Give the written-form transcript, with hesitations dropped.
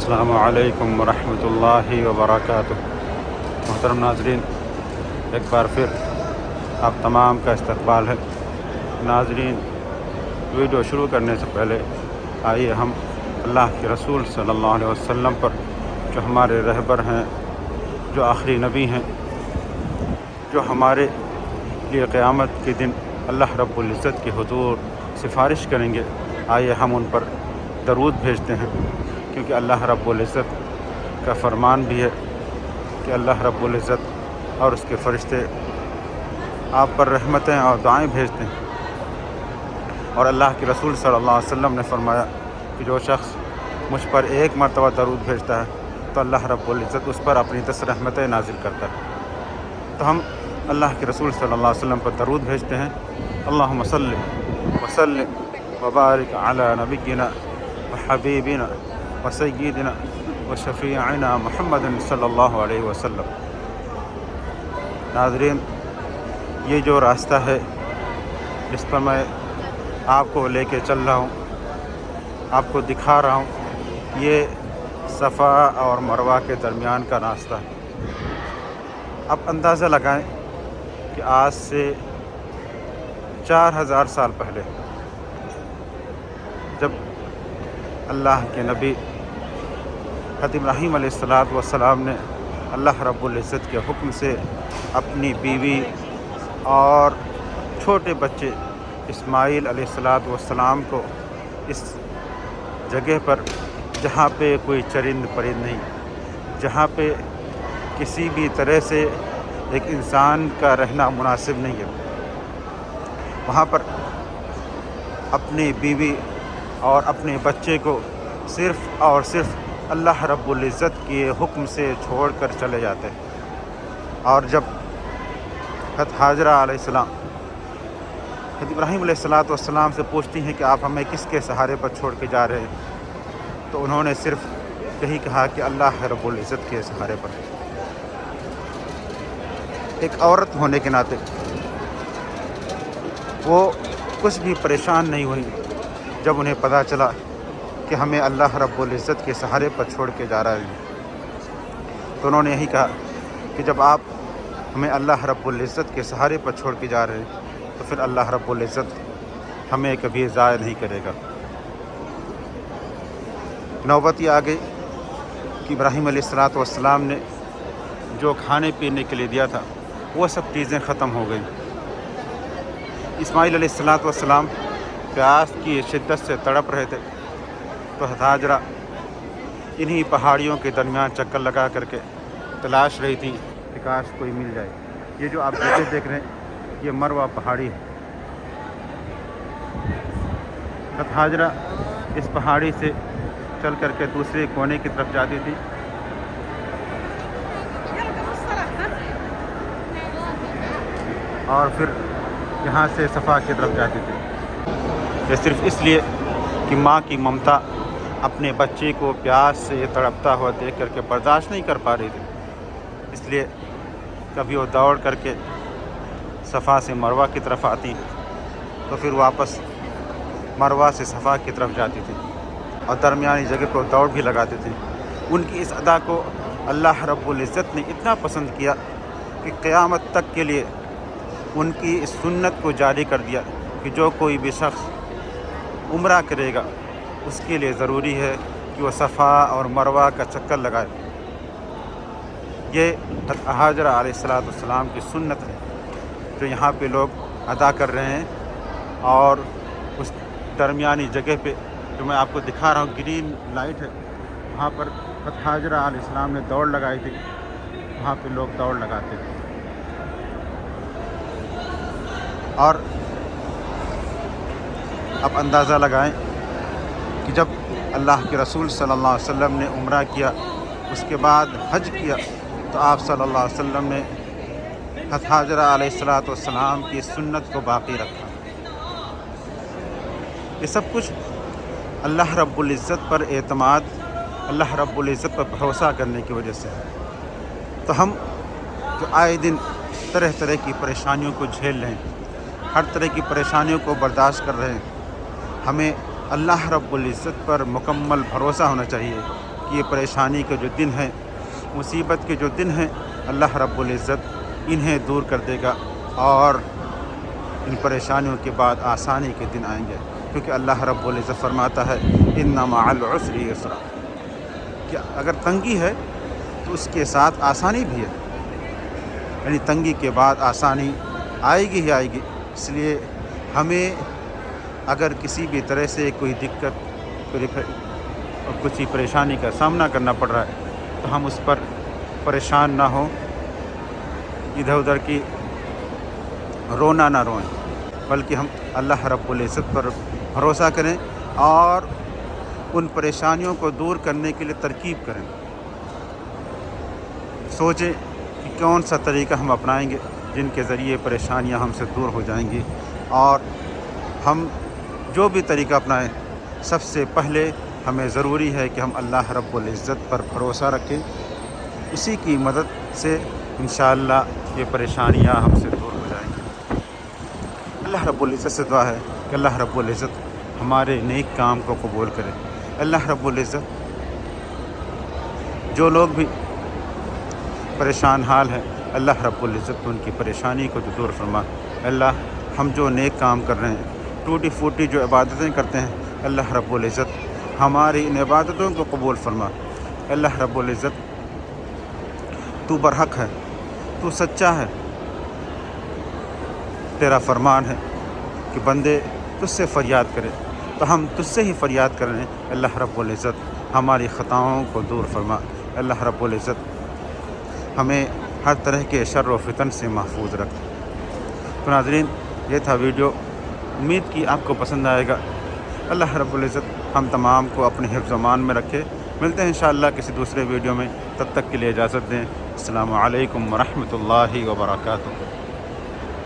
السلام علیکم ورحمۃ اللہ وبرکاتہ۔ محترم ناظرین، ایک بار پھر آپ تمام کا استقبال ہے۔ ناظرین، ویڈیو شروع کرنے سے پہلے آئیے ہم اللہ کے رسول صلی اللہ علیہ وسلم پر، جو ہمارے رہبر ہیں، جو آخری نبی ہیں، جو ہمارے لیے قیامت کے دن اللہ رب العزت کے حضور سفارش کریں گے، آئیے ہم ان پر درود بھیجتے ہیں، کیونکہ اللہ رب العزت کا فرمان بھی ہے کہ اللہ رب العزت اور اس کے فرشتے آپ پر رحمتیں اور دعائیں بھیجتے ہیں۔ اور اللہ کے رسول صلی اللہ علیہ وسلم نے فرمایا کہ جو شخص مجھ پر ایک مرتبہ درود بھیجتا ہے تو اللہ رب العزت اس پر اپنی 10 رحمتیں نازل کرتا ہے۔ تو ہم اللہ کے رسول صلی اللہ علیہ وسلم پر درود بھیجتے ہیں۔ اللہم صلی وسلم وبارک علی نبینا وحبیبنا وسیدنا وشفیعنا محمد صلی اللہ علیہ وسلم۔ ناظرین، یہ جو راستہ ہے جس پر میں آپ کو لے کے چل رہا ہوں، آپ کو دکھا رہا ہوں، یہ صفا اور مروہ کے درمیان کا راستہ ہے۔ آپ اندازہ لگائیں کہ آج سے 4000 سال پہلے جب اللہ کے نبی حضرت ابراہیم علیہ السلام نے اللہ رب العزت کے حکم سے اپنی بیوی اور چھوٹے بچے اسماعیل علیہ السلام کو اس جگہ پر، جہاں پہ کوئی چرند پرند نہیں، جہاں پہ کسی بھی طرح سے ایک انسان کا رہنا مناسب نہیں ہے، وہاں پر اپنی بیوی اور اپنے بچے کو صرف اور صرف اللہ رب العزت کے حکم سے چھوڑ کر چلے جاتے ہیں۔ اور جب حضرت حاجرہ علیہ السلام حضرت ابراہیم علیہ السلام سے پوچھتی ہیں کہ آپ ہمیں کس کے سہارے پر چھوڑ کے جا رہے ہیں، تو انہوں نے صرف یہی کہا کہ اللہ رب العزت کے سہارے پر۔ ایک عورت ہونے کے ناطے وہ کچھ بھی پریشان نہیں ہوئی جب انہیں پتہ چلا کہ ہمیں اللہ رب العزت کے سہارے پر چھوڑ کے جا رہے ہیں۔ تو انہوں نے یہی کہا کہ جب آپ ہمیں اللہ رب العزت کے سہارے پر چھوڑ کے جا رہے ہیں تو پھر اللہ رب العزت ہمیں کبھی ضائع نہیں کرے گا۔ نوبت یہ آ گئی کہ ابراہیم علیہ السلام نے جو کھانے پینے کے لیے دیا تھا وہ سب چیزیں ختم ہو گئیں۔ اسماعیل علیہ السلام پیاس کی شدت سے تڑپ رہے تھے، تو حاجرہ انہی پہاڑیوں کے درمیان چکر لگا کر کے تلاش رہی تھی کہ کاش کوئی مل جائے۔ یہ جو آپ جگہ دیکھ رہے ہیں یہ مروہ پہاڑی ہے۔ حاجرہ اس پہاڑی سے چل کر کے دوسرے کونے کی طرف جاتی تھی، اور پھر یہاں سے صفا کی طرف جاتی تھی۔ یہ صرف اس لیے کہ ماں کی ممتا اپنے بچے کو پیاس سے تڑپتا ہوا دیکھ کر کے برداشت نہیں کر پا رہی تھی، اس لیے کبھی وہ دوڑ کر کے صفا سے مروہ کی طرف آتی تو پھر واپس مروہ سے صفا کی طرف جاتی تھی، اور درمیانی جگہ پر دوڑ بھی لگاتی تھی۔ ان کی اس ادا کو اللہ رب العزت نے اتنا پسند کیا کہ قیامت تک کے لیے ان کی اس سنت کو جاری کر دیا کہ جو کوئی بھی شخص عمرہ کرے گا اس کے لیے ضروری ہے کہ وہ صفا اور مروہ کا چکر لگائے۔ یہ حضرت حاجرہ علیہ السلام کی سنت ہے جو یہاں پہ لوگ ادا کر رہے ہیں۔ اور اس درمیانی جگہ پہ جو میں آپ کو دکھا رہا ہوں، گرین لائٹ ہے، وہاں پر حضرت حاجرہ علیہ السلام نے دوڑ لگائی تھی، وہاں پہ لوگ دوڑ لگاتے تھے۔ اور اب اندازہ لگائیں کہ جب اللہ کے رسول صلی اللہ علیہ وسلم نے عمرہ کیا، اس کے بعد حج کیا، تو آپ صلی اللہ علیہ وسلم نے حضرت حاجرہ علیہ السلام کی سنت کو باقی رکھا۔ یہ سب کچھ اللہ رب العزت پر اعتماد، اللہ رب العزت پر بھروسہ کرنے کی وجہ سے ہے۔ تو ہم جو آئے دن طرح طرح کی پریشانیوں کو جھیل رہے ہیں، ہر طرح کی پریشانیوں کو برداشت کر رہے ہیں، ہمیں اللہ رب العزت پر مکمل بھروسہ ہونا چاہیے کہ یہ پریشانی کے جو دن ہیں، مصیبت کے جو دن ہیں، اللہ رب العزت انہیں دور کر دے گا، اور ان پریشانیوں کے بعد آسانی کے دن آئیں گے، کیونکہ اللہ رب العزت فرماتا ہے ان مع العسر یسرا، کہ اگر تنگی ہے تو اس کے ساتھ آسانی بھی ہے، یعنی تنگی کے بعد آسانی آئے گی ہی آئے گی۔ اس لیے ہمیں اگر کسی بھی طرح سے کوئی دقت کسی پریشانی کا سامنا کرنا پڑ رہا ہے تو ہم اس پر پریشان نہ ہوں، ادھر ادھر کی رونا نہ روئیں، بلکہ ہم اللہ رب العزت پر بھروسہ کریں اور ان پریشانیوں کو دور کرنے کے لیے ترکیب کریں، سوچیں کہ کون سا طریقہ ہم اپنائیں گے جن کے ذریعے پریشانیاں ہم سے دور ہو جائیں گی، اور ہم جو بھی طریقہ اپنائیں سب سے پہلے ہمیں ضروری ہے کہ ہم اللہ رب العزت پر بھروسہ رکھیں، اسی کی مدد سے انشاءاللہ یہ پریشانیاں ہم سے دور ہو جائیں گی۔ اللہ رب العزت سے دعا ہے کہ اللہ رب العزت ہمارے نیک کام کو قبول کرے۔ اللہ رب العزت جو لوگ بھی پریشان حال ہیں، اللہ رب العزت ان کی پریشانی کو دور فرما۔ اللہ ہم جو نیک کام کر رہے ہیں، ٹوٹی پھوٹی جو عبادتیں کرتے ہیں، اللہ رب العزت ہماری ان عبادتوں کو قبول فرما۔ اللہ رب العزت تو برحق ہے، تو سچا ہے، تیرا فرمان ہے کہ بندے تجھ سے فریاد کرے، تو ہم تجھ سے ہی فریاد کر رہے ہیں۔ اللہ رب العزت ہماری خطاؤں کو دور فرما۔ اللہ رب العزت ہمیں ہر طرح کے شر و فتن سے محفوظ رکھ۔ تو ناظرین، یہ تھا ویڈیو، امید کی آپ کو پسند آئے گا۔ اللہ رب العزت ہم تمام کو اپنے حفظ و امان میں رکھے۔ ملتے ہیں انشاءاللہ کسی دوسرے ویڈیو میں، تب تک کے لیے اجازت دیں۔ السلام علیکم ورحمۃ اللہ وبرکاتہ۔